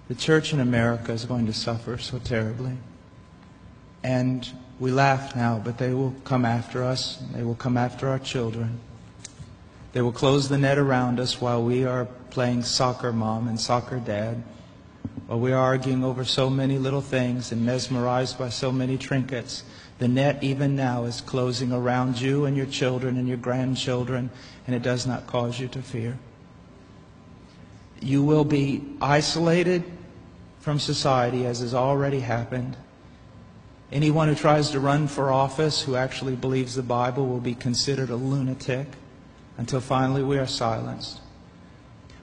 The church in America is going to suffer so terribly. And we laugh now, but they will come after us. They will come after our children. They will close the net around us while we are playing soccer mom and soccer dad, while we are arguing over so many little things and mesmerized by so many trinkets. The net even now is closing around you and your children and your grandchildren, and it does not cause you to fear. You will be isolated from society, as has already happened. Anyone who tries to run for office who actually believes the Bible will be considered a lunatic until finally we are silenced.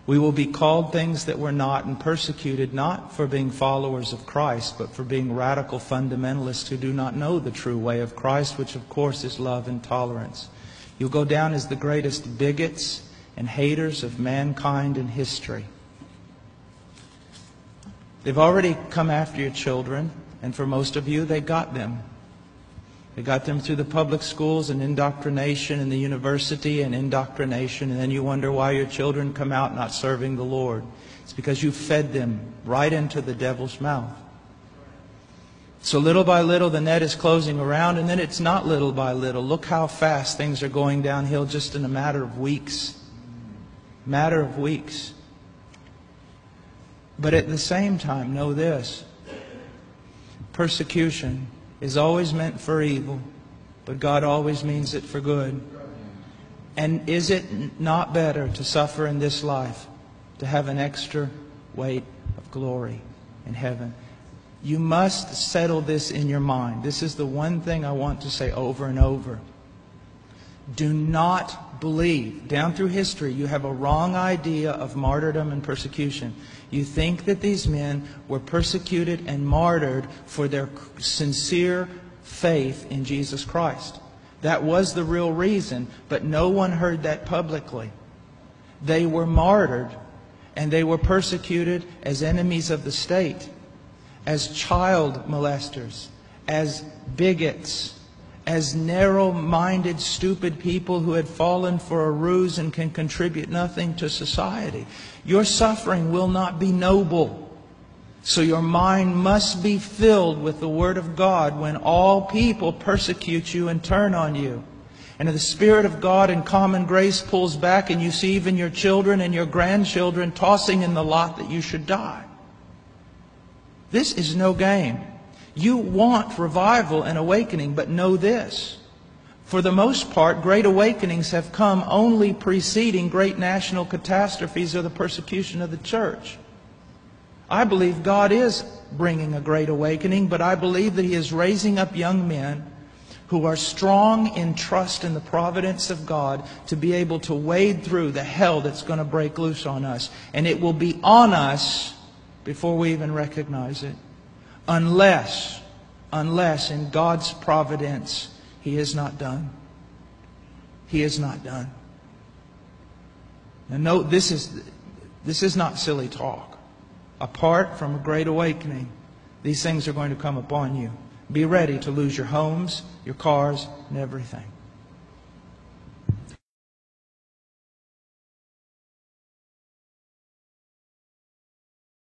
We will be called things that we're not and persecuted not for being followers of Christ, but for being radical fundamentalists who do not know the true way of Christ, which of course is love and tolerance. You'll go down as the greatest bigots and haters of mankind in history. They've already come after your children, and for most of you, they got them. They got them through the public schools and indoctrination, and the university and indoctrination, and then you wonder why your children come out not serving the Lord. It's because you fed them right into the devil's mouth. So little by little the net is closing around, and then it's not little by little. Look how fast things are going downhill just in a matter of weeks. Matter of weeks. But at the same time, know this. Persecution is always meant for evil, but God always means it for good. And is it not better to suffer in this life, to have an extra weight of glory in heaven? You must settle this in your mind. This is the one thing I want to say over and over. Do not believe. Down through history, you have a wrong idea of martyrdom and persecution. You think that these men were persecuted and martyred for their sincere faith in Jesus Christ. That was the real reason, but no one heard that publicly. They were martyred and they were persecuted as enemies of the state, as child molesters, as bigots, as narrow-minded, stupid people who had fallen for a ruse and can contribute nothing to society. Your suffering will not be noble. So your mind must be filled with the Word of God when all people persecute you and turn on you. And if the Spirit of God in common grace pulls back and you see even your children and your grandchildren tossing in the lot that you should die. This is no game. You want revival and awakening, but know this. For the most part, great awakenings have come only preceding great national catastrophes or the persecution of the church. I believe God is bringing a great awakening, but I believe that He is raising up young men who are strong in trust in the providence of God to be able to wade through the hell that's going to break loose on us. And it will be on us before we even recognize it. Unless in God's providence, He is not done. He is not done. Now note, this is not silly talk. Apart from a great awakening, these things are going to come upon you. Be ready to lose your homes, your cars, and everything.